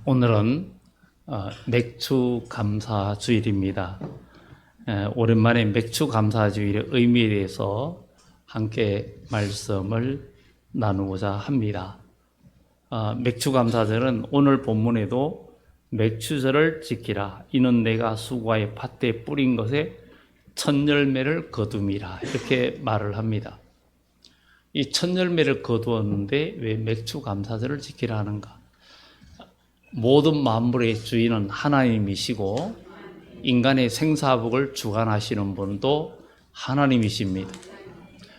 오늘은 맥주 감사 주일입니다. 오랜만에 맥주 감사 주일의 의미에 대해서 함께 말씀을 나누고자 합니다. 맥주 감사절은 오늘 본문에도 맥주절을 지키라. 이는 내가 수고하여 밭에 뿌린 것에 첫 열매를 거둠이라. 이렇게 말을 합니다. 이 첫 열매를 거두었는데 왜 맥주 감사절을 지키라 하는가? 모든 만물의 주인은 하나님이시고 인간의 생사복을 주관하시는 분도 하나님이십니다.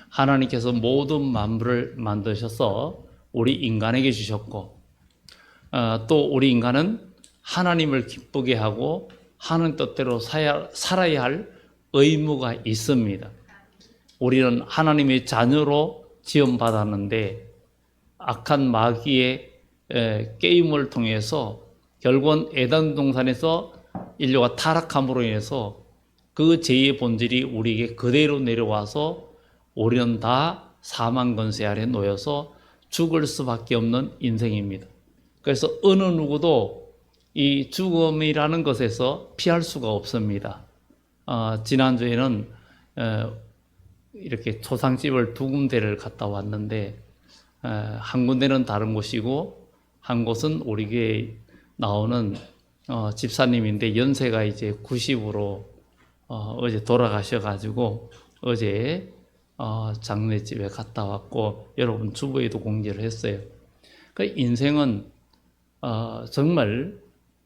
하나님께서 모든 만물을 만드셔서 우리 인간에게 주셨고 또 우리 인간은 하나님을 기쁘게 하고 하는 뜻대로 살아야 할 의무가 있습니다. 우리는 하나님의 자녀로 지음받았는데 악한 마귀의 게임을 통해서 결국은 에덴 동산에서 인류가 타락함으로 인해서 그 죄의 본질이 우리에게 그대로 내려와서 우리는 다 사망 권세 아래 놓여서 죽을 수밖에 없는 인생입니다. 그래서 어느 누구도 이 죽음이라는 것에서 피할 수가 없습니다. 지난주에는 이렇게 초상집을 두 군데를 갔다 왔는데 한 군데는 다른 곳이고 한 곳은 우리 교회에 나오는 집사님인데 연세가 이제 90으로 어제 돌아가셔가지고 어제 장례집에 갔다 왔고 여러분 주부에도 공지를 했어요. 그 인생은 정말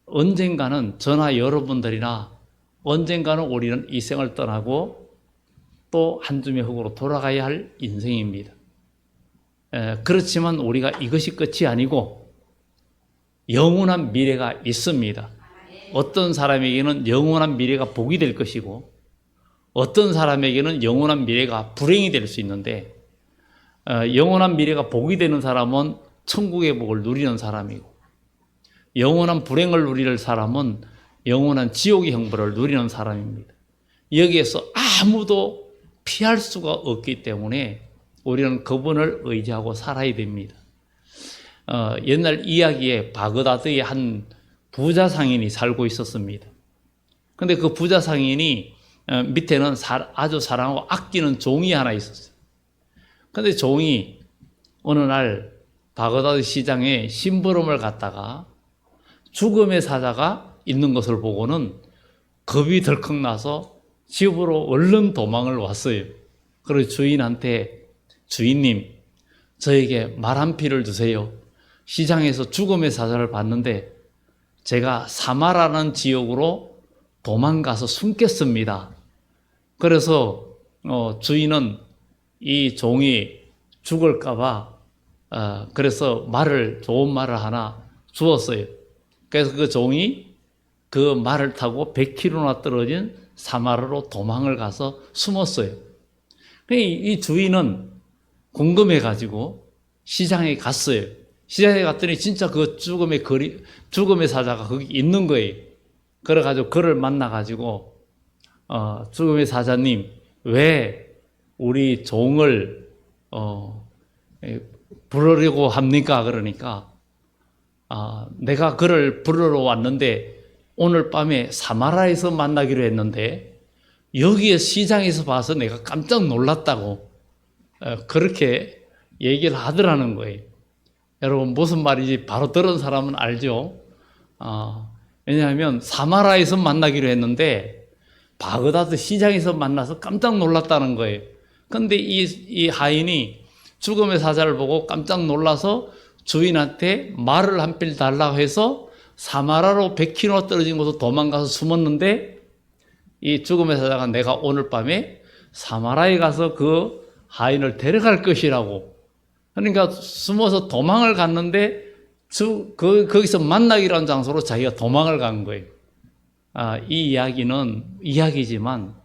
언젠가는 저나 여러분들이나 언젠가는 우리는 이 생을 떠나고 또 한 줌의 흙으로 돌아가야 할 인생입니다. 그렇지만 우리가 이것이 끝이 아니고 영원한 미래가 있습니다. 어떤 사람에게는 영원한 미래가 복이 될 것이고 어떤 사람에게는 영원한 미래가 불행이 될 수 있는데 영원한 미래가 복이 되는 사람은 천국의 복을 누리는 사람이고 영원한 불행을 누리는 사람은 영원한 지옥의 형벌을 누리는 사람입니다. 여기에서 아무도 피할 수가 없기 때문에 우리는 그분을 의지하고 살아야 됩니다. 옛날 이야기에 바그다드에 한 부자 상인이 살고 있었습니다. 근데 그 부자 상인이 밑에는 아주 사랑하고 아끼는 종이 하나 있었어요. 근데 종이 어느 날 바그다드 시장에 심부름을 갔다가 죽음의 사자가 있는 것을 보고는 겁이 덜컥 나서 집으로 얼른 도망을 왔어요. 그래서 주인한테 주인님, 저에게 말 한 피를 주세요. 시장에서 죽음의 사자를 봤는데 제가 사마라는 지역으로 도망가서 숨겠습니다. 그래서 주인은 이 종이 죽을까 봐 그래서 좋은 말을 하나 주었어요. 그래서 그 종이 그 말을 타고 100km나 떨어진 사마라로 도망을 가서 숨었어요. 이 주인은 궁금해가지고 시장에 갔어요. 시장에 갔더니 진짜 그 죽음의 사자가 거기 있는 거예요. 그래가지고 그를 만나가지고 죽음의 사자님, 왜 우리 종을 부르려고 합니까? 그러니까 내가 그를 부르러 왔는데 오늘 밤에 사마라에서 만나기로 했는데 여기에 시장에서 봐서 내가 깜짝 놀랐다고 그렇게 얘기를 하더라는 거예요. 여러분 무슨 말인지 바로 들은 사람은 알죠. 왜냐하면 사마라에서 만나기로 했는데 바그다드 시장에서 만나서 깜짝 놀랐다는 거예요. 그런데 이 하인이 죽음의 사자를 보고 깜짝 놀라서 주인한테 말을 한 필 달라고 해서 사마라로 100km 떨어진 곳으로 도망가서 숨었는데 이 죽음의 사자가 내가 오늘 밤에 사마라에 가서 그 하인을 데려갈 것이라고. 그러니까 숨어서 도망을 갔는데 거기서 만나기로 한 장소로 자기가 도망을 간 거예요. 이 이야기는 이야기지만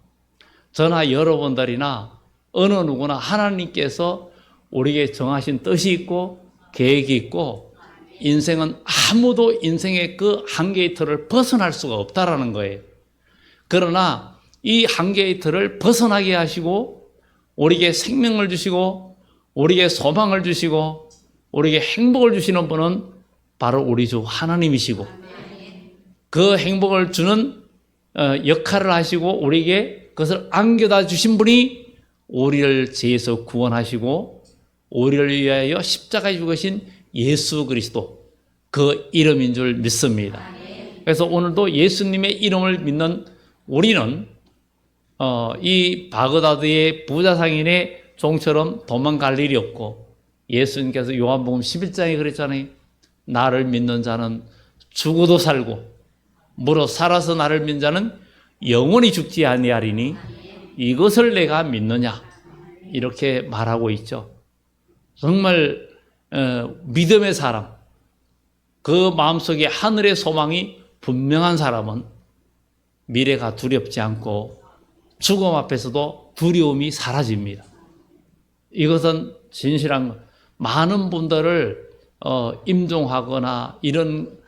저나 여러분들이나 어느 누구나 하나님께서 우리에게 정하신 뜻이 있고 계획이 있고 인생은 아무도 인생의 그 한계의 틀을 벗어날 수가 없다라는 거예요. 그러나 이 한계의 틀을 벗어나게 하시고 우리에게 생명을 주시고 우리에게 소망을 주시고 우리에게 행복을 주시는 분은 바로 우리 주 하나님이시고 그 행복을 주는 역할을 하시고 우리에게 그것을 안겨다 주신 분이 우리를 죄에서 구원하시고 우리를 위하여 십자가에 죽으신 예수 그리스도, 그 이름인 줄 믿습니다. 그래서 오늘도 예수님의 이름을 믿는 우리는 이 바그다드의 부자 상인의 종처럼 도망갈 일이 없고, 예수님께서 요한복음 11장에 그랬잖아요. 나를 믿는 자는 죽어도 살고 무릇 살아서 나를 믿는 자는 영원히 죽지 아니하리니 이것을 내가 믿느냐, 이렇게 말하고 있죠. 정말 믿음의 사람, 그 마음속에 하늘의 소망이 분명한 사람은 미래가 두렵지 않고 죽음 앞에서도 두려움이 사라집니다. 이것은 진실한 것. 많은 분들을 임종하거나 이런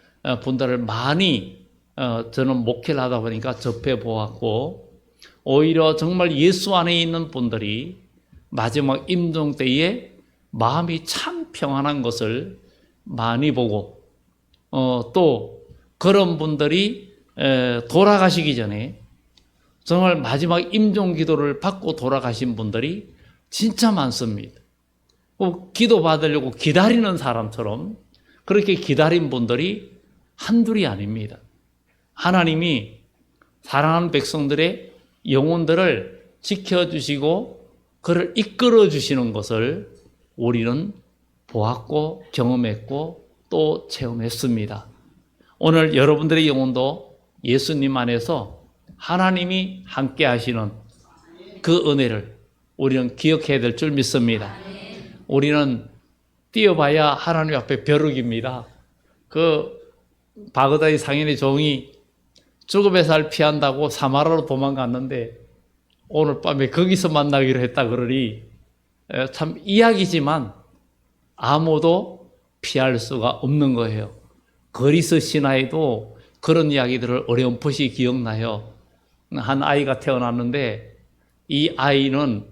분들을 많이 저는 목회를 하다 보니까 접해 보았고, 오히려 정말 예수 안에 있는 분들이 마지막 임종 때에 마음이 참 평안한 것을 많이 보고, 또 그런 분들이 돌아가시기 전에 정말 마지막 임종 기도를 받고 돌아가신 분들이 진짜 많습니다. 기도 받으려고 기다리는 사람처럼 그렇게 기다린 분들이 한둘이 아닙니다. 하나님이 사랑하는 백성들의 영혼들을 지켜주시고 그를 이끌어 주시는 것을 우리는 보았고 경험했고 또 체험했습니다. 오늘 여러분들의 영혼도 예수님 안에서 하나님이 함께 하시는 그 은혜를 우리는 기억해야 될 줄 믿습니다. 우리는 뛰어봐야 하나님 앞에 벼룩입니다. 그 바그다드 상인의 종이 죽음의 살 피한다고 사마라로 도망갔는데 오늘 밤에 거기서 만나기로 했다 그러니 참 이야기지만 아무도 피할 수가 없는 거예요. 그리스 신화에도 그런 이야기들을 어렴풋이 기억나요. 한 아이가 태어났는데 이 아이는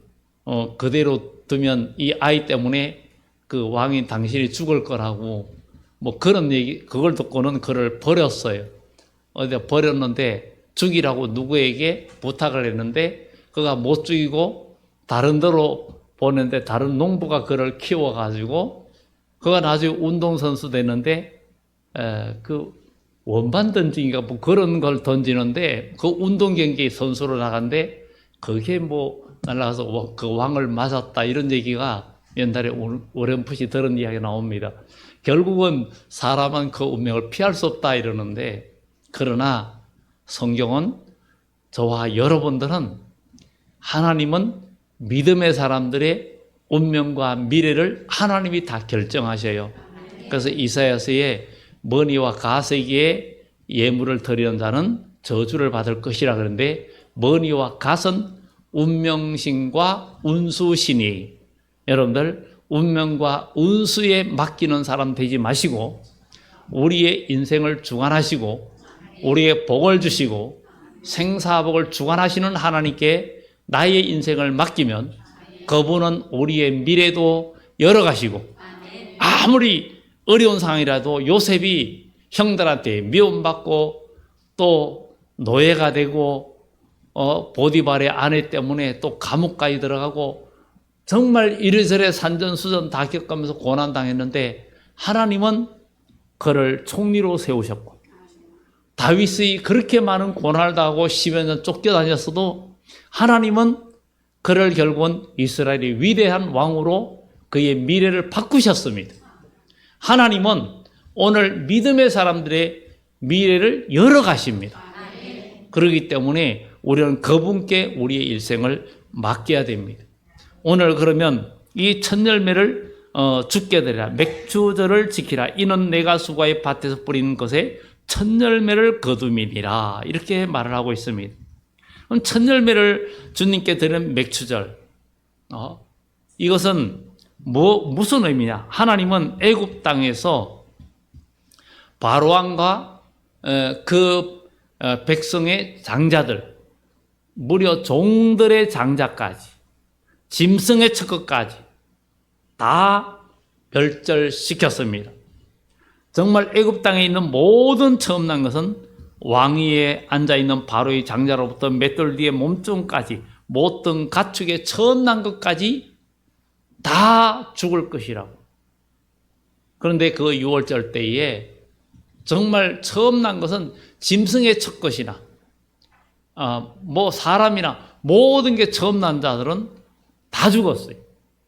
그대로 두면 이 아이 때문에 그 왕인 당신이 죽을 거라고 뭐 그런 얘기, 그걸 듣고는 그를 버렸어요. 어디다 버렸는데 죽이라고 누구에게 부탁을 했는데 그가 못 죽이고 다른 데로 보냈는데 다른 농부가 그를 키워가지고 그가 나중에 운동선수 됐는데 그 원반 던지기가 뭐 그런 걸 던지는데 그 운동 경기 선수로 나간데 그게 뭐 날아가서 그 왕을 맞았다 이런 얘기가 옛날에 어렴풋이 들은 이야기가 나옵니다. 결국은 사람은 그 운명을 피할 수 없다 이러는데, 그러나 성경은 저와 여러분들은 하나님은 믿음의 사람들의 운명과 미래를 하나님이 다 결정하셔요. 그래서 이사야서에 머니와 가세기에 예물을 드리는 자는 저주를 받을 것이라 그러는데, 머니와 갓은 운명신과 운수신이, 여러분들 운명과 운수에 맡기는 사람 되지 마시고 우리의 인생을 주관하시고 우리의 복을 주시고 생사복을 주관하시는 하나님께 나의 인생을 맡기면 그분은 우리의 미래도 열어가시고, 아무리 어려운 상황이라도 요셉이 형들한테 미움받고 또 노예가 되고 보디발의 아내 때문에 또 감옥까지 들어가고 정말 이래저래 산전수전 다 겪으면서 고난당했는데 하나님은 그를 총리로 세우셨고, 다윗이 그렇게 많은 고난을 당하고 10여 년 쫓겨다녔어도 하나님은 그를 결국은 이스라엘의 위대한 왕으로 그의 미래를 바꾸셨습니다. 하나님은 오늘 믿음의 사람들의 미래를 열어가십니다. 그렇기 때문에 우리는 그분께 우리의 일생을 맡겨야 됩니다. 오늘 그러면 이 첫 열매를 죽게 되리라, 맥주절을 지키라, 이는 내가 수고의 밭에서 뿌리는 것에 첫 열매를 거두미니라, 이렇게 말을 하고 있습니다. 그럼 첫 열매를 주님께 드리는 맥주절, 이것은 무슨 의미냐? 하나님은 애굽 땅에서 바로왕과 그 백성의 장자들, 무려 종들의 장자까지, 짐승의 척것까지 다 멸절시켰습니다. 정말 애굽 땅에 있는 모든 처음 난 것은 왕위에 앉아있는 바로의 장자로부터 맷돌 뒤에 몸종까지 모든 가축의 처음 난 것까지 다 죽을 것이라고. 그런데 그 유월절 때에 정말 처음 난 것은 짐승의 첫 것이나 뭐 사람이나 모든 게 처음 난 자들은 다 죽었어요.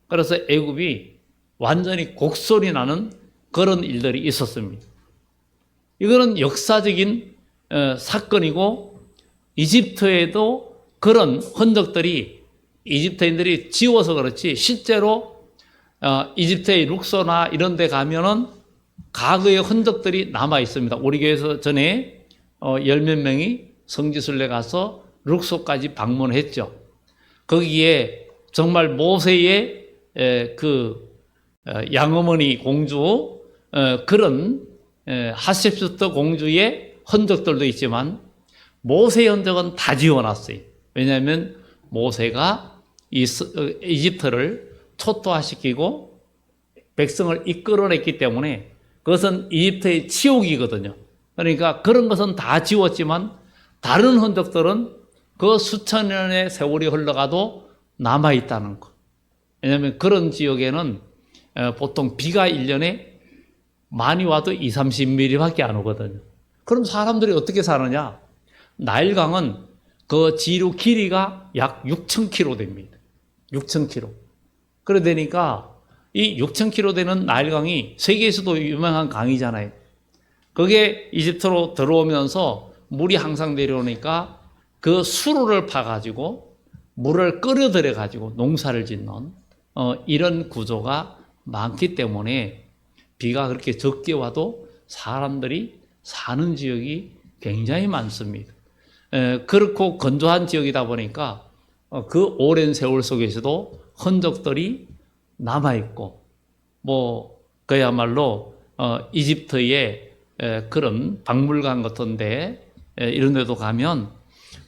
그래서 애굽이 완전히 곡소리 나는 그런 일들이 있었습니다. 이거는 역사적인 사건이고 이집트에도 그런 흔적들이 이집트인들이 지워서 그렇지 실제로 이집트의 룩소나 이런 데 가면은 과거의 흔적들이 남아 있습니다. 우리 교회에서 전에 10몇 명이 성지순례 가서 룩소까지 방문했죠. 거기에 정말 모세의 양어머니 공주 그런 하셉스트 공주의 흔적들도 있지만 모세의 흔적은 다 지워놨어요. 왜냐하면 모세가 이집트를 초토화시키고 백성을 이끌어냈기 때문에 그것은 이집트의 치욕이거든요. 그러니까 그런 것은 다 지웠지만 다른 흔적들은 그 수천 년의 세월이 흘러가도 남아있다는 것. 왜냐하면 그런 지역에는 보통 비가 1년에 많이 와도 20-30mm 밖에 안 오거든요. 그럼 사람들이 어떻게 사느냐? 나일강은 그 지류 길이가 약 6,000km 됩니다. 6,000km. 그래 되니까 이 6,000km 되는 나일강이 세계에서도 유명한 강이잖아요. 그게 이집트로 들어오면서 물이 항상 내려오니까 그 수로를 파가지고 물을 끌어들여가지고 농사를 짓는 이런 구조가 많기 때문에 비가 그렇게 적게 와도 사람들이 사는 지역이 굉장히 많습니다. 그렇고 건조한 지역이다 보니까 그 오랜 세월 속에서도 흔적들이 남아있고 뭐 그야말로 이집트의 그런 박물관 같은데 이런 데도 가면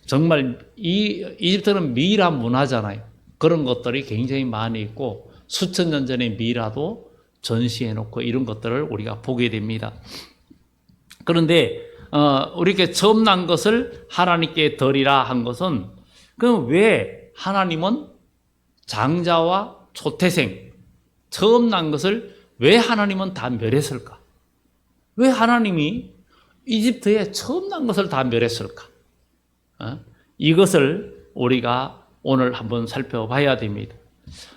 정말 이집트는 미라 문화잖아요. 그런 것들이 굉장히 많이 있고 수천 년 전의 미라도 전시해놓고 이런 것들을 우리가 보게 됩니다. 그런데 우리에게 처음 난 것을 하나님께 드리라 한 것은 그럼 왜 하나님은 장자와 초태생 처음 난 것을 왜 하나님은 다 멸했을까? 왜 하나님이 이집트에 처음 난 것을 다 멸했을까? 이것을 우리가 오늘 한번 살펴봐야 됩니다.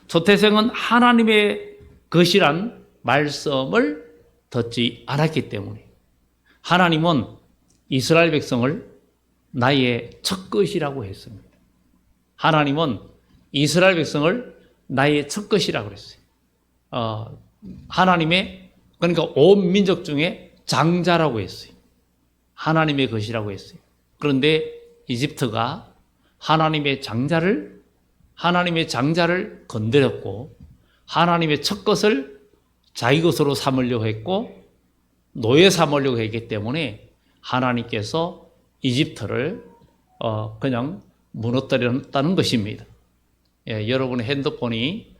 초태생은 하나님의 것이란 말씀을 듣지 않았기 때문에 하나님은 이스라엘 백성을 나의 첫 것이라고 했습니다. 하나님은 이스라엘 백성을 나의 첫 것이라고 그랬어요. 하나님의 그러니까 온 민족 중에 장자라고 했어요. 하나님의 것이라고 했어요. 그런데 이집트가 하나님의 장자를 건드렸고 하나님의 첫 것을 자기 것으로 삼으려고 했고 노예 삼으려고 했기 때문에 하나님께서 이집트를 그냥 무너뜨렸다는 것입니다. 여러분의 핸드폰이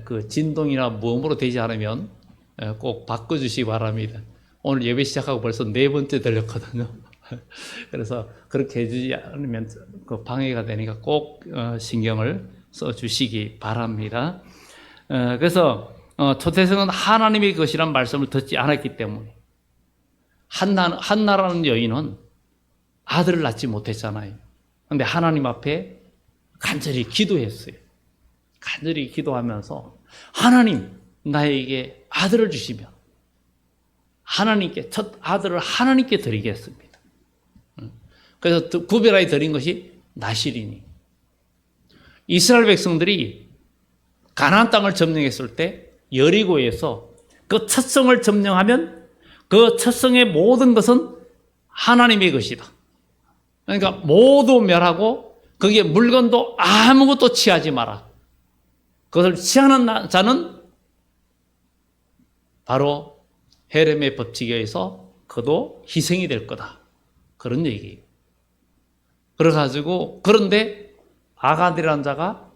그 진동이나 무음으로 되지 않으면 꼭 바꿔주시기 바랍니다. 오늘 예배 시작하고 벌써 4번째 들렸거든요. 그래서 그렇게 해주지 않으면 그 방해가 되니까 꼭 신경을 써주시기 바랍니다. 그래서 초태생은 하나님의 것이란 말씀을 듣지 않았기 때문에 한나라는 여인은 아들을 낳지 못했잖아요. 그런데 하나님 앞에 간절히 기도했어요. 간절히 기도하면서 하나님 나에게 아들을 주시면 하나님께 첫 아들을 하나님께 드리겠습니다. 그래서 구별하여 드린 것이 나실이니 이스라엘 백성들이 가나안 땅을 점령했을 때 여리고에서 그 첫 성을 점령하면 그 첫 성의 모든 것은 하나님의 것이다. 그러니까 모두 멸하고 거기에 물건도 아무것도 취하지 마라. 그것을 취하는 자는 바로 헤렘의 법칙에 의해서 그도 희생이 될 거다. 그런 얘기예요. 그래가지고 그런데 아간이라는 자가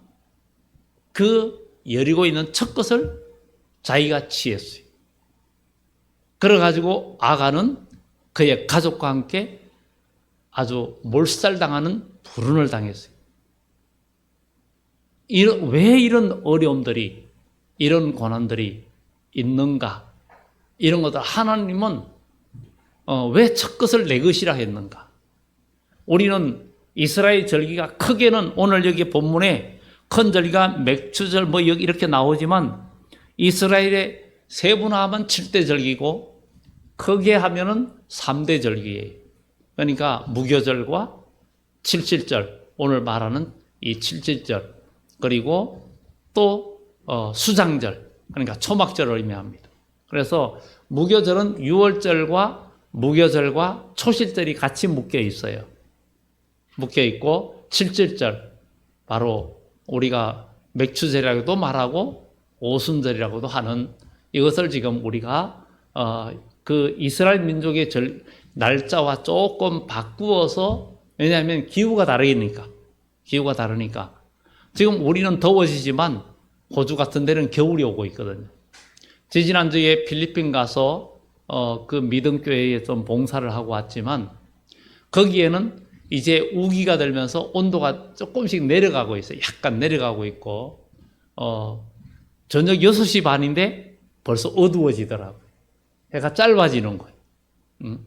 그 여리고 있는 첫 것을 자기가 취했어요. 그래가지고 아가는 그의 가족과 함께 아주 몰살당하는 불운을 당했어요. 왜 이런 어려움들이, 이런 고난들이 있는가? 이런 것들 하나님은 왜 첫 것을 내 것이라 했는가? 우리는 이스라엘 절기가 크게는 오늘 여기 본문에 큰 절기가 맥추절 뭐 여기 이렇게 나오지만 이스라엘의 세분화하면 7대 절기고 크게 하면은 3대 절기예요. 그러니까 무교절과 칠칠절, 오늘 말하는 이 칠칠절, 그리고 또 수장절, 그러니까 초막절을 의미합니다. 그래서 무교절은 6월절과 무교절과 초실절이 같이 묶여 있어요. 묶여 있고 칠칠절, 바로 우리가 맥추절이라고도 말하고 오순절이라고도 하는 이것을 지금 우리가 그 이스라엘 민족의 날짜와 조금 바꾸어서, 왜냐하면 기후가 다르니까. 지금 우리는 더워지지만 호주 같은 데는 겨울이 오고 있거든요. 지난주에 필리핀 가서 그 믿음교회에 좀 봉사를 하고 왔지만 거기에는 이제 우기가 들면서 온도가 조금씩 내려가고 있어요. 약간 내려가고 있고 저녁 6시 반인데 벌써 어두워지더라고요. 해가 짧아지는 거예요.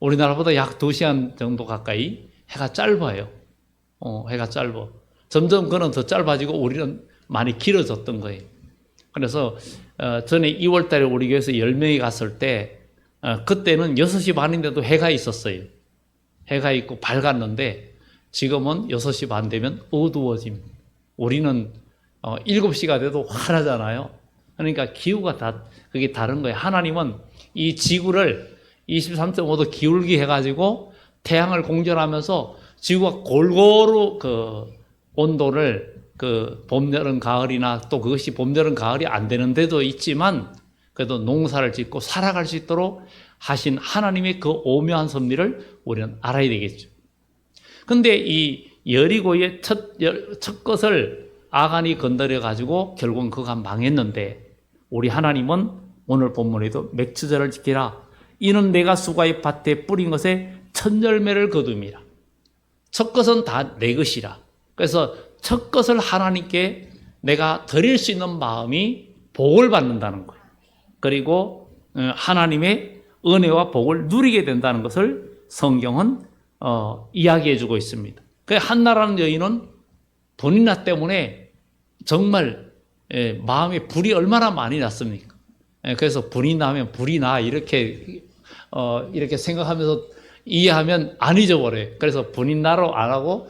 우리나라보다 약 2시간 정도 가까이 해가 짧아요. 해가 짧아. 점점 그는 더 짧아지고 우리는 많이 길어졌던 거예요. 그래서 전에 2월 달에 우리 교회에서 10명이 갔을 때 그때는 6시 반인데도 해가 있었어요. 해가 있고 밝았는데 지금은 6시 반 되면 어두워집니다. 우리는 7시가 돼도 환하잖아요. 그러니까 기후가 다 그게 다른 거예요. 하나님은 이 지구를 23.5도 기울기 해가지고 태양을 공전하면서 지구가 골고루 그 온도를 그 봄, 여름, 가을이나 또 그것이 봄, 여름, 가을이 안 되는 데도 있지만 그래도 농사를 짓고 살아갈 수 있도록 하신 하나님의 그 오묘한 섭리를 우리는 알아야 되겠죠. 근데 이 여리고의 첫 것을 아간이 건드려 가지고 결국은 그가 망했는데 우리 하나님은 오늘 본문에도 맥추절을 지키라. 이는 내가 수가의 밭에 뿌린 것에 첫 열매를 거둠이라. 첫 것은 다 내 것이라. 그래서 첫 것을 하나님께 내가 드릴 수 있는 마음이 복을 받는다는 거예요. 그리고 하나님의 은혜와 복을 누리게 된다는 것을 성경은 이야기해 주고 있습니다. 한나라는 여인은 본인나 때문에 정말 마음에 불이 얼마나 많이 났습니까? 그래서 불이 나면 불이 나 이렇게 생각하면서 이해하면 안 잊어버려요. 그래서 불이 나로 안 하고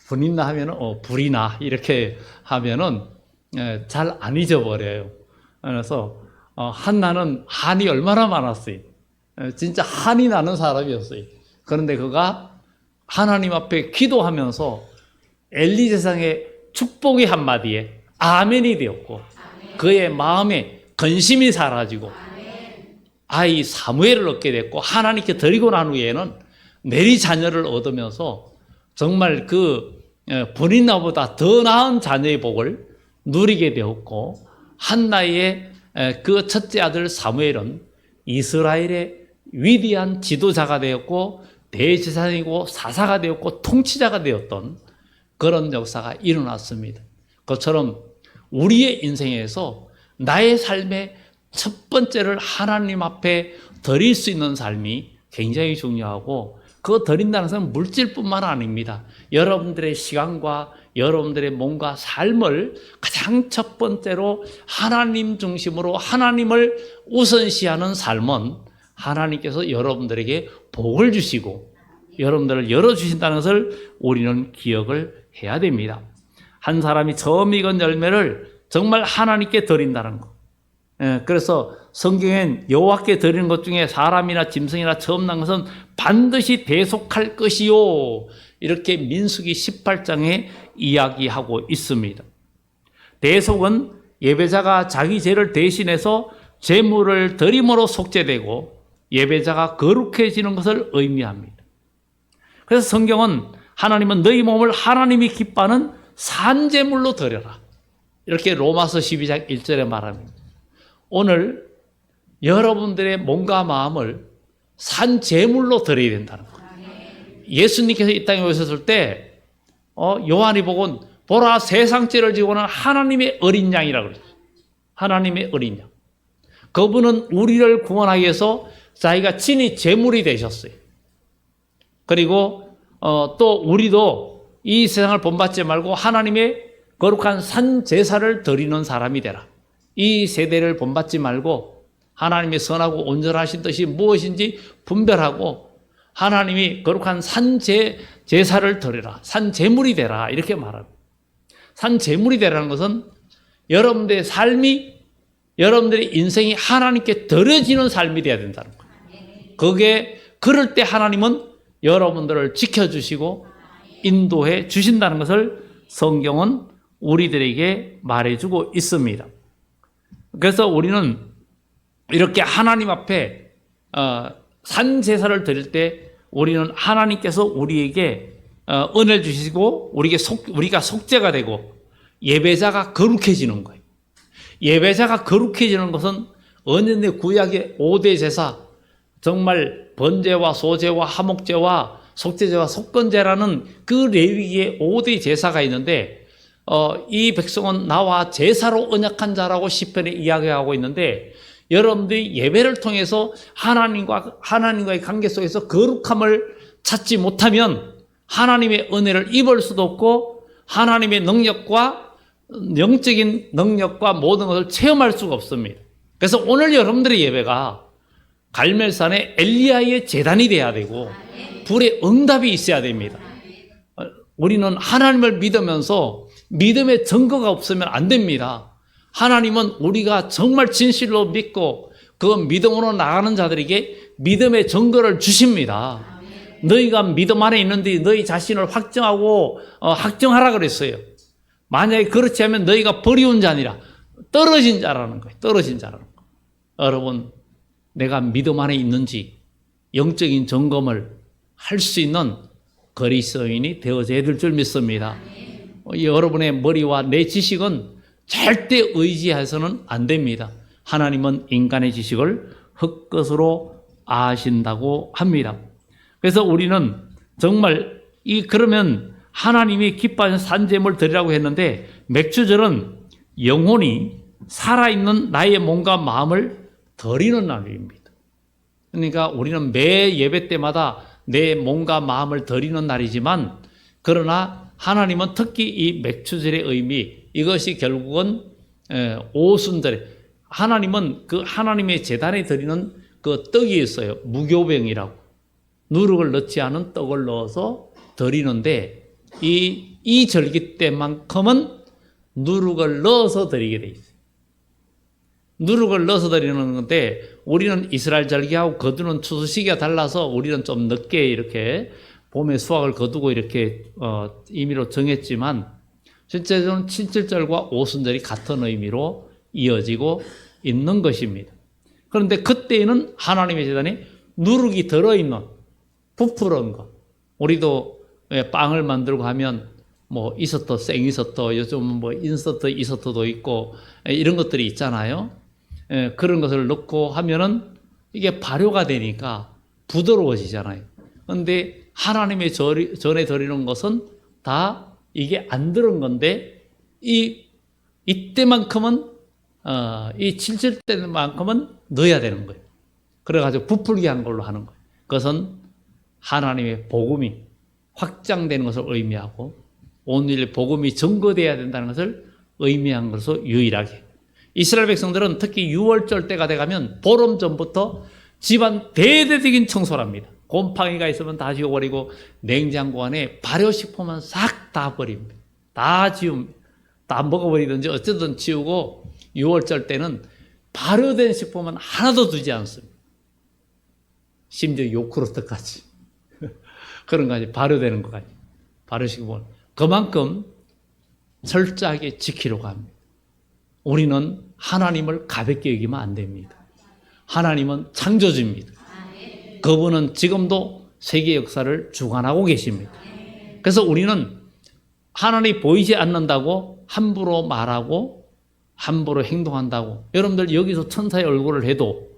불이 나 하면은 불이 나 이렇게 하면은 잘 안 잊어버려요. 그래서 한나는 한이 얼마나 많았어요. 진짜 한이 나는 사람이었어요. 그런데 그가 하나님 앞에 기도하면서 엘리 제사장의 축복의 한마디에 아멘이 되었고 그의 마음에 근심이 사라지고 아이 사무엘을 얻게 됐고 하나님께 드리고 난 후에는 내리 자녀를 얻으면서 정말 그 본인나보다 더 나은 자녀의 복을 누리게 되었고 한나의 그 첫째 아들 사무엘은 이스라엘의 위대한 지도자가 되었고 대제사장이고 사사가 되었고 통치자가 되었던 그런 역사가 일어났습니다. 그것처럼 우리의 인생에서 나의 삶의 첫 번째를 하나님 앞에 드릴 수 있는 삶이 굉장히 중요하고 그거 드린다는 것은 물질뿐만 아닙니다. 여러분들의 시간과 여러분들의 몸과 삶을 가장 첫 번째로 하나님 중심으로 하나님을 우선시하는 삶은 하나님께서 여러분들에게 복을 주시고 여러분들을 열어주신다는 것을 우리는 기억을 해야 됩니다. 한 사람이 처음 익은 열매를 정말 하나님께 드린다는 것. 그래서 성경엔 여호와께 드리는 것 중에 사람이나 짐승이나 처음 난 것은 반드시 대속할 것이요. 이렇게 민수기 18장에 이야기하고 있습니다. 대속은 예배자가 자기 죄를 대신해서 제물을 드림으로 속죄되고 예배자가 거룩해지는 것을 의미합니다. 그래서 성경은 하나님은 너희 몸을 하나님이 기뻐하는 산제물로 드려라. 이렇게 로마서 12장 1절에 말합니다. 오늘 여러분들의 몸과 마음을 산 제물로 드려야 된다는 거예요. 예수님께서 이 땅에 오셨을 때 요한이 보곤 보라 세상 죄를 지고는 하나님의 어린 양이라고 그랬어요. 하나님의 어린 양. 그분은 우리를 구원하기 위해서 자기가 친히 제물이 되셨어요. 그리고 또 우리도 이 세상을 본받지 말고 하나님의 거룩한 산 제사를 드리는 사람이 되라. 이 세대를 본받지 말고 하나님의 선하고 온전하신 뜻이 무엇인지 분별하고 하나님이 거룩한 산 제사를 드리라. 산 제물이 되라. 이렇게 말합니다. 산 제물이 되라는 것은 여러분들의 삶이, 여러분들의 인생이 하나님께 드려지는 삶이 되어야 된다는 거예요. 그럴 때 하나님은 여러분들을 지켜주시고 인도해 주신다는 것을 성경은 우리들에게 말해주고 있습니다. 그래서 우리는 이렇게 하나님 앞에 산 제사를 드릴 때 우리는 하나님께서 우리에게 은혜를 주시고 우리가 속죄가 되고 예배자가 거룩해지는 거예요. 예배자가 거룩해지는 것은 언연의 구약의 5대 제사, 정말 번제와 소제와 화목제와 속죄제와 속건제라는 그 레위기의 5대 제사가 있는데 이 백성은 나와 제사로 언약한 자라고 시편에 이야기하고 있는데 여러분들이 예배를 통해서 하나님과의 관계 속에서 거룩함을 찾지 못하면 하나님의 은혜를 입을 수도 없고 하나님의 능력과 영적인 능력과 모든 것을 체험할 수가 없습니다. 그래서 오늘 여러분들의 예배가 갈멜산의 엘리야의 제단이 돼야 되고 불의 응답이 있어야 됩니다. 우리는 하나님을 믿으면서 믿음의 증거가 없으면 안 됩니다. 하나님은 우리가 정말 진실로 믿고 그 믿음으로 나가는 자들에게 믿음의 증거를 주십니다. 너희가 믿음 안에 있는데 너희 자신을 확정하고 확정하라 그랬어요. 만약에 그렇지 않으면 너희가 버리운 자니라. 떨어진 자라는 거예요. 떨어진 자라는 거. 여러분, 내가 믿음 안에 있는지 영적인 점검을 할 수 있는 그리스도인이 되어져야 될 줄 믿습니다. 여러분의 머리와 내 지식은 절대 의지해서는 안 됩니다. 하나님은 인간의 지식을 헛것으로 아신다고 합니다. 그래서 우리는 정말 그러면 하나님이 기뻐하는 산제물 드리라고 했는데 맥주절은 영혼이 살아있는 나의 몸과 마음을 드리는 날입니다. 그러니까 우리는 매 예배 때마다 내 몸과 마음을 드리는 날이지만 그러나 하나님은 특히 이 맥주절의 의미 이것이 결국은 오순절에 하나님은 그 하나님의 제단에 드리는 그 떡이 있어요. 무교병이라고 누룩을 넣지 않은 떡을 넣어서 드리는데 이 절기 때만큼은 누룩을 넣어서 드리게 돼 있어요. 누룩을 넣어서 드리는 건데 우리는 이스라엘 절기하고 거두는 추수 시기가 달라서 우리는 좀 늦게 이렇게 봄에 수확을 거두고 이렇게 임의로 정했지만 실제로는 칠칠절과 오순절이 같은 의미로 이어지고 있는 것입니다. 그런데 그때에는 하나님의 제단에 누룩이 들어있는 부풀은 것. 우리도 빵을 만들고 하면 뭐 이서트, 생이서트, 요즘은 뭐 인서트, 이서트도 있고 이런 것들이 있잖아요. 그런 것을 넣고 하면은 이게 발효가 되니까 부드러워지잖아요. 그런데 하나님의 전에 드리는 것은 다 이게 안 들은 건데 이때만큼은 이 7절 때만큼은 넣어야 되는 거예요. 그래가지고 부풀게 한 걸로 하는 거예요. 그것은 하나님의 복음이 확장되는 것을 의미하고 오늘 복음이 증거되어야 된다는 것을 의미한 것으로 유일하게 이스라엘 백성들은 특히 6월절 때가 돼가면 보름 전부터 집안 대대적인 청소를 합니다. 곰팡이가 있으면 다 지워버리고 냉장고 안에 발효식품은 싹 다 버립니다. 다 지웁니다. 다 먹어버리든지 어쨌든 지우고 6월절 때는 발효된 식품은 하나도 두지 않습니다. 심지어 요구르트까지 그런 거까지 발효되는 것까지 발효식품은 그만큼 철저하게 지키려고 합니다. 우리는 하나님을 가볍게 여기면 안 됩니다. 하나님은 창조주입니다. 그분은 지금도 세계 역사를 주관하고 계십니다. 그래서 우리는 하나님이 보이지 않는다고 함부로 말하고 함부로 행동한다고 여러분들 여기서 천사의 얼굴을 해도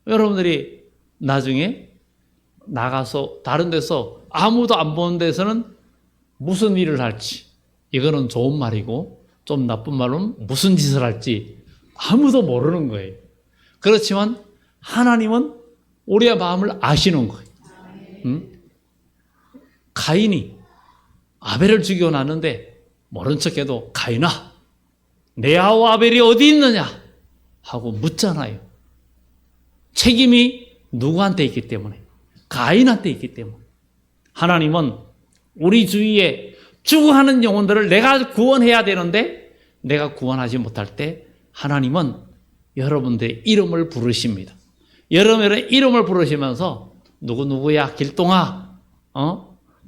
여러분들이 나중에 나가서 다른 데서 아무도 안 보는 데서는 무슨 일을 할지, 이거는 좋은 말이고 좀 나쁜 말로는 무슨 짓을 할지 아무도 모르는 거예요. 그렇지만 하나님은 우리의 마음을 아시는 거예요. 응? 가인이 아벨을 죽이고 났는데 모른 척해도 가인아, 내 아우 아벨이 어디 있느냐 하고 묻잖아요. 책임이 누구한테 있기 때문에? 가인한테 있기 때문에. 하나님은 우리 주위에 죽어가는 영혼들을 내가 구원해야 되는데 내가 구원하지 못할 때 하나님은 여러분들의 이름을 부르십니다. 여러분의 이름을 부르시면서 누구누구야, 길동아,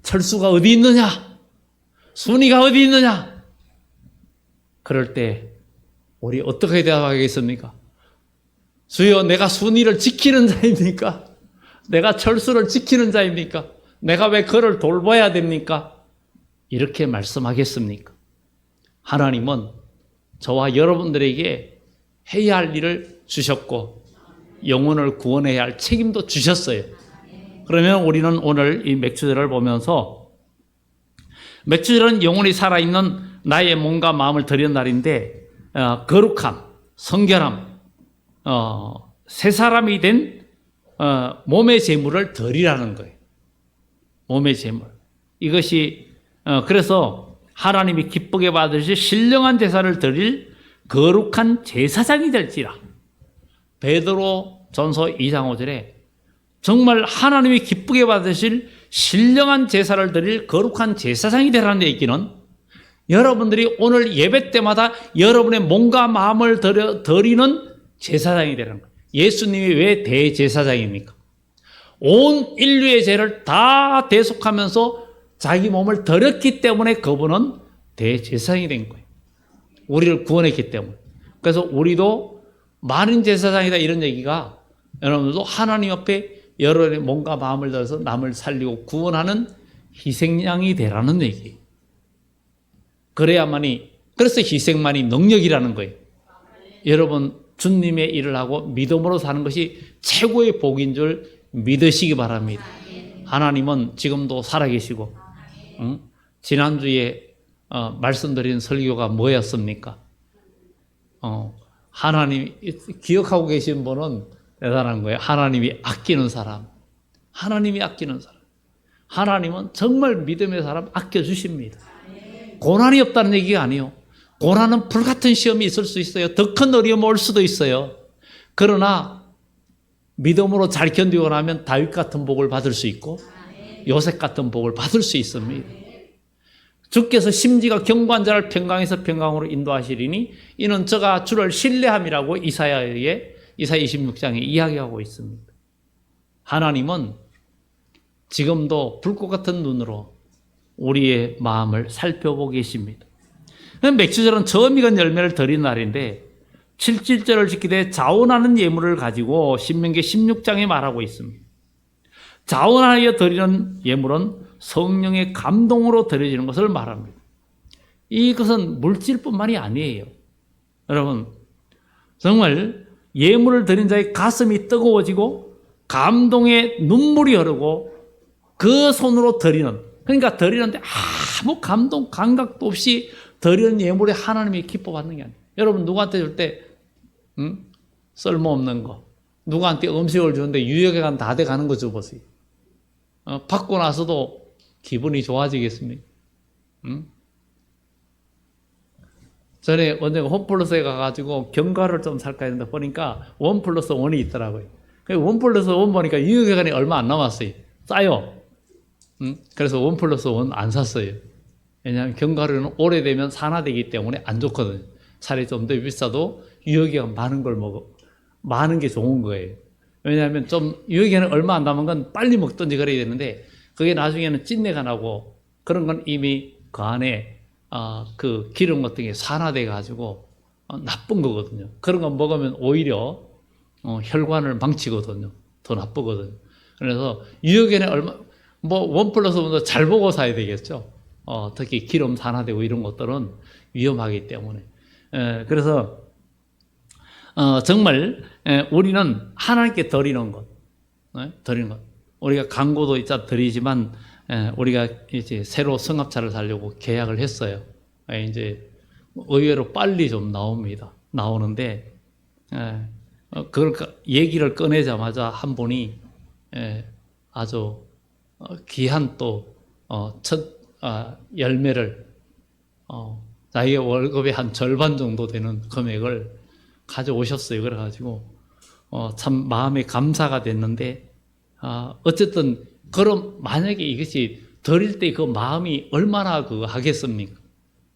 철수가 어디 있느냐, 순이가 어디 있느냐. 그럴 때 우리 어떻게 대답하겠습니까? 주여, 내가 순이를 지키는 자입니까? 내가 철수를 지키는 자입니까? 내가 왜 그를 돌봐야 됩니까? 이렇게 말씀하겠습니까? 하나님은 저와 여러분들에게 해야 할 일을 주셨고 영혼을 구원해야 할 책임도 주셨어요. 그러면 우리는 오늘 이 맥주절을 보면서, 맥주절은 영혼이 살아있는 나의 몸과 마음을 드리는 날인데 거룩함, 성결함, 새 사람이 된 몸의 제물을 드리라는 거예요. 몸의 제물. 이것이 그래서 하나님이 기쁘게 받으실 신령한 제사를 드릴 거룩한 제사장이 될지라. 베드로 전서 2장 5절에 정말 하나님이 기쁘게 받으실 신령한 제사를 드릴 거룩한 제사장이 되라는 얘기는, 여러분들이 오늘 예배 때마다 여러분의 몸과 마음을 드리는 제사장이 되라는 거예요. 예수님이 왜 대제사장입니까? 온 인류의 죄를 다 대속하면서 자기 몸을 드렸기 때문에 그분은 대제사장이 된 거예요. 우리를 구원했기 때문에. 그래서 우리도 많은 제사장이다, 이런 얘기가 여러분들도 하나님 앞에 여러분의 몸과 마음을 들어서 남을 살리고 구원하는 희생양이 되라는 얘기예요. 그래야만이, 그래서 희생만이 능력이라는 거예요. 여러분, 주님의 일을 하고 믿음으로 사는 것이 최고의 복인 줄 믿으시기 바랍니다. 하나님은 지금도 살아계시고, 지난주에 말씀드린 설교가 뭐였습니까? 하나님 기억하고 계신 분은 대단한 거예요. 하나님이 아끼는 사람. 하나님이 아끼는 사람. 하나님은 정말 믿음의 사람 아껴주십니다. 고난이 없다는 얘기가 아니에요. 고난은 불같은 시험이 있을 수 있어요. 더 큰 어려움이 올 수도 있어요. 그러나 믿음으로 잘 견디고 나면 다윗 같은 복을 받을 수 있고 요셉 같은 복을 받을 수 있습니다. 주께서 심지가 견고한 자를 평강에서 평강으로 인도하시리니 이는 저가 주를 신뢰함이라고 이사야 26장에 이야기하고 있습니다. 하나님은 지금도 불꽃 같은 눈으로 우리의 마음을 살펴보고 계십니다. 맥주절은 처음 익은 열매를 드린 날인데 7.7절을 지키되 자원하는 예물을 가지고 신명기 16장에 말하고 있습니다. 자원하여 드리는 예물은 성령의 감동으로 드려지는 것을 말합니다. 이것은 물질뿐만이 아니에요. 여러분, 정말 예물을 드린 자의 가슴이 뜨거워지고 감동의 눈물이 흐르고 그 손으로 드리는, 그러니까 드리는데 아무 감동, 감각도 없이 드리는 예물에 하나님이 기뻐받는 게 아니에요. 여러분, 누구한테 줄 때 쓸모없는 거, 누구한테 음식을 주는데 유효기간 다 돼가는 거 줘보세요. 받고 나서도 기분이 좋아지겠습니까? 전에 언젠가 홈플러스에 가가지고 견과를 좀 살까 했는데 보니까 1+1이 있더라고요. 1+1 보니까 유효기간이 얼마 안 남았어요. 싸요. 그래서 1+1 안 샀어요. 왜냐하면 견과류는 오래되면 산화되기 때문에 안 좋거든요. 차라리 좀 더 비싸도 유효기간 많은 걸 많은 게 좋은 거예요. 왜냐하면 좀 유효기간이 얼마 안 남은 건 빨리 먹든지 그래야 되는데 그게 나중에는 찐내가 나고 그런 건 이미 그 안에 그 기름 같은 게 산화돼 가지고 나쁜 거거든요. 그런 거 먹으면 오히려 혈관을 망치거든요. 더 나쁘거든요. 그래서 유효기간에 뭐 1+1도 잘 보고 사야 되겠죠. 특히 기름 산화되고 이런 것들은 위험하기 때문에. 그래서 정말 우리는 하나님께 드리는 것, 드리는 것. 우리가 광고도 이따 드리지만 우리가 이제 새로 성합차를 사려고 계약을 했어요. 이제 의외로 빨리 좀 나옵니다. 나오는데 그걸 얘기를 꺼내자마자 한 분이 아주 귀한 또 첫 열매를 자기의 월급의 한 절반 정도 되는 금액을 가져오셨어요. 그래가지고 참 마음에 감사가 됐는데 어쨌든 그럼 만약에 이것이 드릴 때 그 마음이 얼마나 하겠습니까?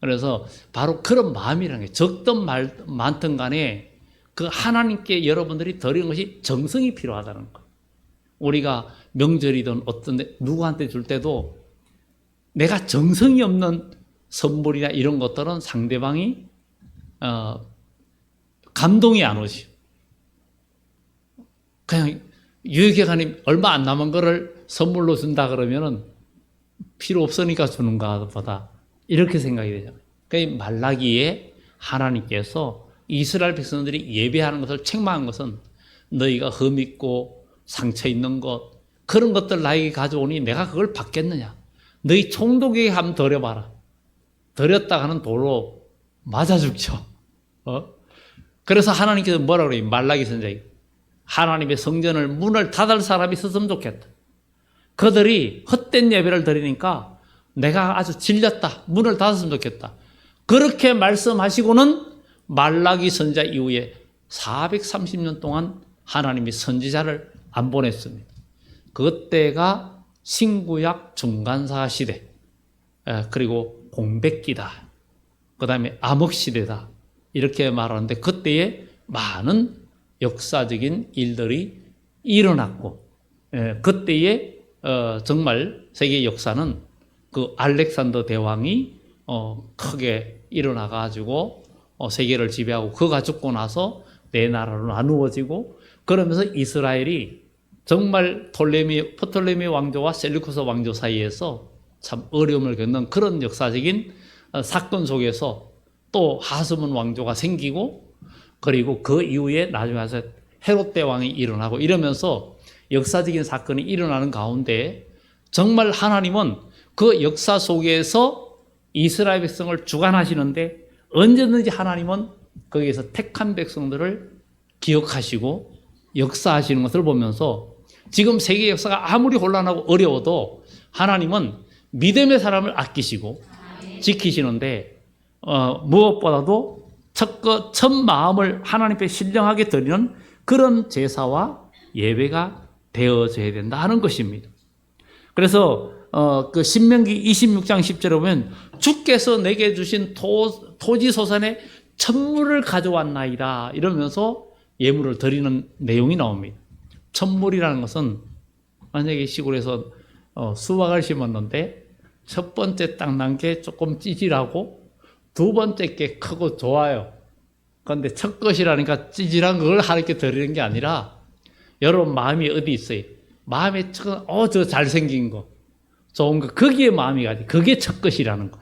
그래서 바로 그런 마음이라는 게 적든 많든 간에 그 하나님께 여러분들이 드리는 것이 정성이 필요하다는 거예요. 우리가 명절이든 어떤 누구한테 줄 때도 내가 정성이 없는 선물이나 이런 것들은 상대방이 감동이 안 오지. 그냥 유효기간이 얼마 안 남은 거를 선물로 준다 그러면은 필요 없으니까 주는 것보다 이렇게 생각이 되잖아요. 그러니까 말라기에 하나님께서 이스라엘 백성들이 예배하는 것을 책망한 것은 너희가 흠 있고 상처 있는 것 그런 것들 나에게 가져오니 내가 그걸 받겠느냐. 너희 총독에게 한번 드려봐라. 드렸다 하는 도로 맞아 죽죠. 그래서 하나님께서 뭐라 그래요? 말라기 선지자에게 하나님의 성전을 문을 닫을 사람이 있었으면 좋겠다. 그들이 헛된 예배를 드리니까 내가 아주 질렸다. 문을 닫았으면 좋겠다. 그렇게 말씀하시고는 말라기 선지자 이후에 430년 동안 하나님이 선지자를 안 보냈습니다. 그때가 신구약 중간사 시대, 그리고 공백기다. 그 다음에 암흑시대다. 이렇게 말하는데 그때에 많은 역사적인 일들이 일어났고, 그때에 정말 세계 역사는 그 알렉산더 대왕이 크게 일어나가지고 세계를 지배하고 그가 죽고 나서 네 나라로 나누어지고 그러면서 이스라엘이 정말 프톨레미 왕조와 셀루쿠스 왕조 사이에서 참 어려움을 겪는 그런 역사적인 사건 속에서 또 하스문 왕조가 생기고 그리고 그 이후에 나중에 와서 헤롯 대왕이 일어나고 이러면서 역사적인 사건이 일어나는 가운데 정말 하나님은 그 역사 속에서 이스라엘 백성을 주관하시는데 언제든지 하나님은 거기에서 택한 백성들을 기억하시고 역사하시는 것을 보면서 지금 세계 역사가 아무리 혼란하고 어려워도 하나님은 믿음의 사람을 아끼시고 지키시는데 무엇보다도 첫 마음을 하나님께 신령하게 드리는 그런 제사와 예배가 되어져야 된다 하는 것입니다. 그래서 그 신명기 26장 10절에 보면 주께서 내게 주신 토지 소산의 천물을 가져왔나이다 이러면서 예물을 드리는 내용이 나옵니다. 천물이라는 것은 만약에 시골에서 수박을 심었는데 첫 번째 딱 난 게 조금 찌질하고 두 번째 게 크고 좋아요. 그런데 첫 것이라니까 찌질한 걸 하나님께 드리는 게 아니라 여러분 마음이 어디 있어요? 마음에 저 잘생긴 거 좋은 거 거기에 마음이 가지. 그게 첫 것이라는 거.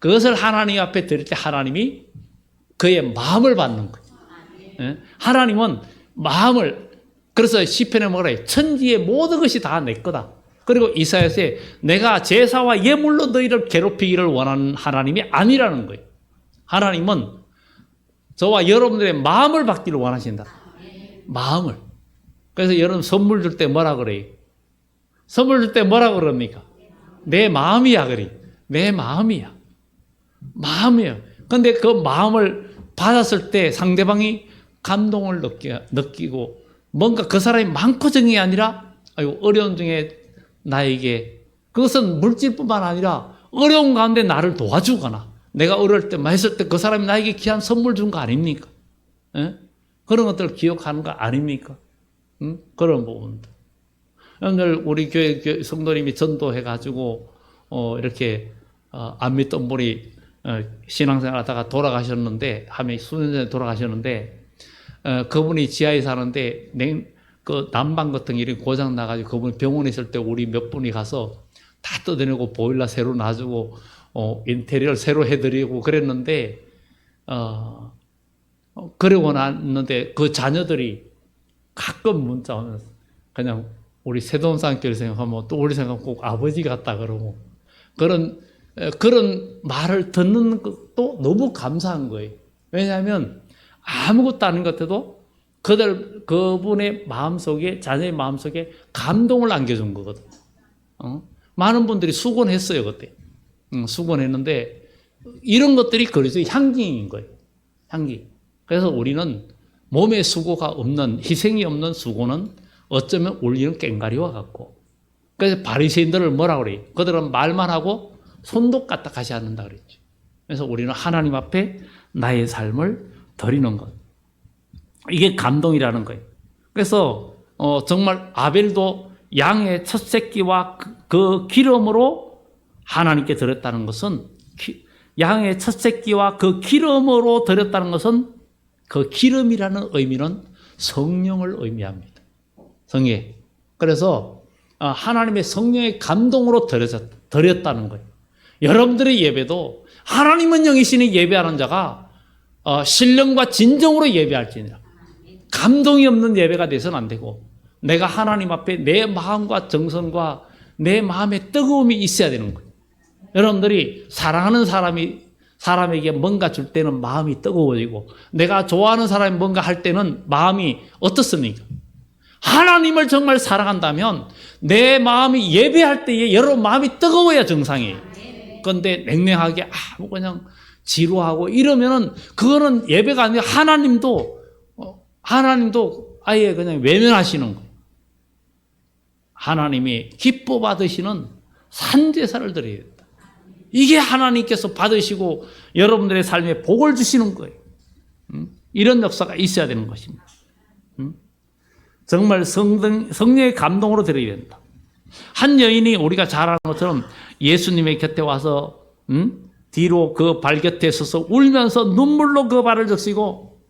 그것을 하나님 앞에 드릴 때 하나님이 그의 마음을 받는 거예요. 하나님은 마음을 그래서 시편에 뭐라 해요? 천지의 모든 것이 다 내 거다. 그리고 이사야서에 내가 제사와 예물로 너희를 괴롭히기를 원하는 하나님이 아니라는 거예요. 하나님은 저와 여러분들의 마음을 받기를 원하신다. 마음을. 그래서 여러분 선물 줄 때 뭐라 그래요? 선물 줄 때 뭐라 그럽니까? 내 마음이야 그래. 내 마음이야. 마음이에요. 그런데 그 마음을 받았을 때 상대방이 감동을 느끼고 뭔가 그 사람이 많고 적은 게 아니라 어려운 중에 나에게 그것은 물질뿐만 아니라 어려운 가운데 나를 도와주거나 내가 어려울 때 했을 때 그 사람이 나에게 귀한 선물 준 거 아닙니까? 그런 것들을 기억하는 거 아닙니까? 그런 부분들. 오늘 우리 교회 성도님이 전도해가지고 이렇게 안 믿던 분이 신앙생활 하다가 돌아가셨는데 한 수년 전에 돌아가셨는데 그분이 지하에 사는데 그 난방 같은 일이 고장 나가지고 그분이 병원에 있을 때 우리 몇 분이 가서 다 뜯어내고 보일러 새로 놔주고 인테리어를 새로 해드리고 그랬는데 그러고 났는데 그 자녀들이 가끔 문자 오면서 그냥 우리 세동산교를 생각하면 또 우리 생각하면 꼭 아버지 같다 그러고 그런 말을 듣는 것도 너무 감사한 거예요. 왜냐하면 아무것도 아닌 것 같아도 그분의 마음속에, 자녀의 마음속에 감동을 안겨준 거거든. 많은 분들이 수곤했어요, 그때. 수곤했는데 이런 것들이 그래서 향기인 거예요. 향기. 그래서 우리는 몸에 수고가 없는, 희생이 없는 수고는 어쩌면 울리는 꽹과리와 같고, 그래서 바리새인들을 뭐라고 그래요? 그들은 말만 하고 손도 까딱하지 않는다 그랬죠. 그래서 우리는 하나님 앞에 나의 삶을 드리는 것. 이게 감동이라는 거예요. 그래서 정말 아벨도 양의 첫 새끼와 그 기름으로 하나님께 드렸다는 것은, 양의 첫 새끼와 그 기름으로 드렸다는 것은, 그 기름이라는 의미는 성령을 의미합니다. 성령. 그래서 하나님의 성령의 감동으로 드렸다는 거예요. 여러분들의 예배도 하나님은 영이시니 예배하는 자가 신령과 진정으로 예배할지니라. 감동이 없는 예배가 돼서는 안 되고, 내가 하나님 앞에 내 마음과 정성과 내 마음의 뜨거움이 있어야 되는 거예요. 여러분들이 사랑하는 사람에게 뭔가 줄 때는 마음이 뜨거워지고, 내가 좋아하는 사람이 뭔가 할 때는 마음이 어떻습니까? 하나님을 정말 사랑한다면 내 마음이 예배할 때에 여러분 마음이 뜨거워야 정상이에요. 그런데 냉랭하게 그냥 지루하고 이러면은 그거는 예배가 아니라 하나님도 아예 그냥 외면하시는 거예요. 하나님이 기뻐 받으시는 산제사를 드려야 된다. 이게 하나님께서 받으시고 여러분들의 삶에 복을 주시는 거예요. 이런 역사가 있어야 되는 것입니다. 정말 성령의 감동으로 드려야 된다. 한 여인이 우리가 잘 아는 것처럼 예수님의 곁에 와서 뒤로 그 발 곁에 서서 울면서 눈물로 그 발을 적시고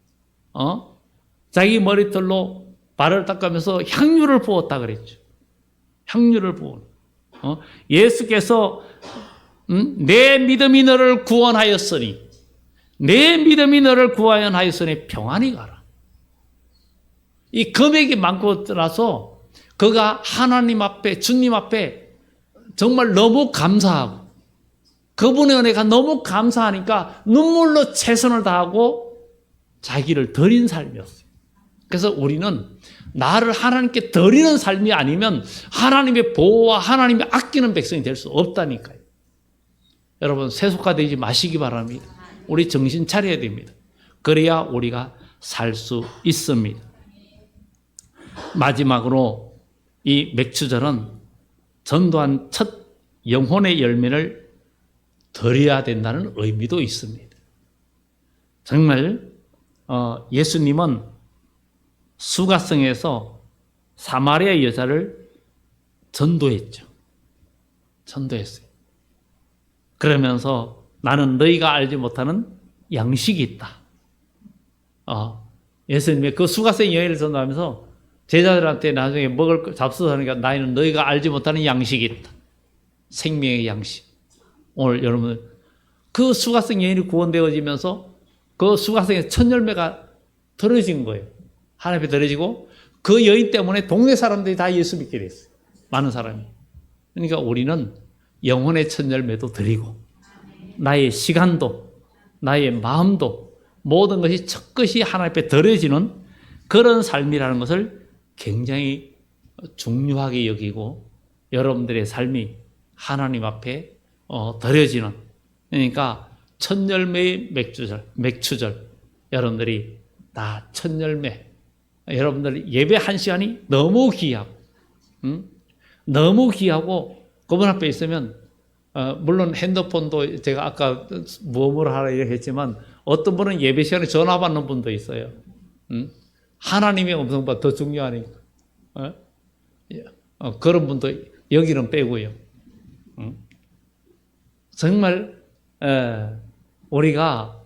자기 머리털로 발을 닦으면서 향유를 부었다 그랬죠. 향유를 부은. 예수께서 내 믿음이 너를 구원하였으니, 내 믿음이 너를 구원하였으니 평안히 가라. 이 금액이 많고 나서 그가 하나님 앞에, 주님 앞에 정말 너무 감사하고, 그분의 은혜가 너무 감사하니까 눈물로 최선을 다하고 자기를 드린 삶이었어요. 그래서 우리는 나를 하나님께 드리는 삶이 아니면 하나님의 보호와 하나님의 아끼는 백성이 될 수 없다니까요. 여러분, 세속화되지 마시기 바랍니다. 우리 정신 차려야 됩니다. 그래야 우리가 살 수 있습니다. 마지막으로 이 맥추절은 전도한 첫 영혼의 열매를 드려야 된다는 의미도 있습니다. 정말 예수님은 수가성에서 사마리아 여자를 전도했죠. 전도했어요. 그러면서 나는 너희가 알지 못하는 양식이 있다. 예수님의 그 수가성 여인을 전도하면서 제자들한테 나중에 먹을 거 잡수하니까 나는 너희가 알지 못하는 양식이 있다. 생명의 양식. 오늘 여러분 그 수가성 여인이 구원되어지면서 그 수가성의 첫 열매가 들어진 거예요. 하나님 앞에 들어지고 그 여인 때문에 동네 사람들이 다 예수 믿게 됐어요. 많은 사람이. 그러니까 우리는 영혼의 첫 열매도 드리고 나의 시간도 나의 마음도 모든 것이 첫것이 하나님 앞에 드려지는 그런 삶이라는 것을 굉장히 중요하게 여기고 여러분들의 삶이 하나님 앞에 드려지는, 그러니까 첫 열매의 맥추절 여러분들이 다 첫 열매, 여러분들 예배 한 시간이 너무 귀하고 너무 귀하고 그분 앞에 있으면 물론 핸드폰도 제가 아까 뭐뭐를 하라 얘기했지만 어떤 분은 예배 시간에 전화 받는 분도 있어요. 하나님의 음성보다 더 중요하니까. 그런 분도 여기는 빼고요. 정말 우리가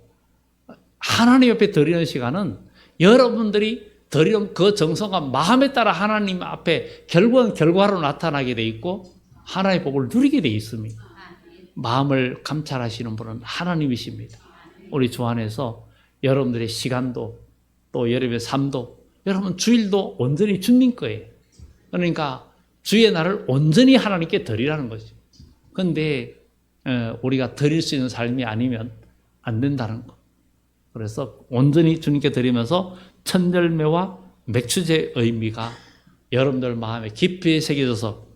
하나님 옆에 드리는 시간은 여러분들이 드리는 그 정성과 마음에 따라 하나님 앞에 결국은 결과로 나타나게 돼 있고 하나님의 복을 누리게 돼 있습니다. 마음을 감찰하시는 분은 하나님이십니다. 우리 주 안에서 여러분들의 시간도 또 여러분의 삶도 여러분 주일도 온전히 주님 거예요. 그러니까 주의 날을 온전히 하나님께 드리라는 거죠. 그런데 우리가 드릴 수 있는 삶이 아니면 안 된다는 거. 그래서 온전히 주님께 드리면서 천열매와 맥추제의 의미가 여러분들 마음에 깊이 새겨져서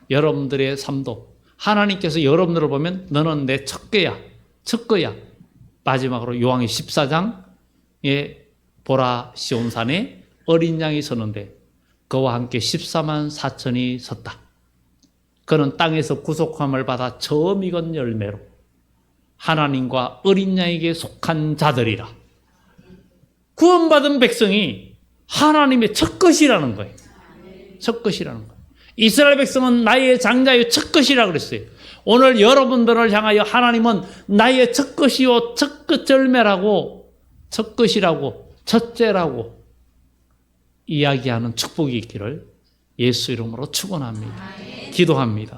여러분들의 삶도 하나님께서 여러분들을 보면 너는 내 첫 거야. 마지막으로 요한의 14장에 보라 시온산에 어린 양이 섰는데 그와 함께 14만 4천이 섰다. 그는 땅에서 구속함을 받아 처음 익은 열매로 하나님과 어린 양에게 속한 자들이라. 구원받은 백성이 하나님의 첫 것이라는 거예요. 첫 것이라는 거예요. 이스라엘 백성은 나의 장자요 첫 것이라고 그랬어요. 오늘 여러분들을 향하여 하나님은 나의 첫 것이요 첫 열매라고 첫 것이라고 첫째라고 이야기하는 축복이 있기를 예수 이름으로 축원합니다. 기도합니다.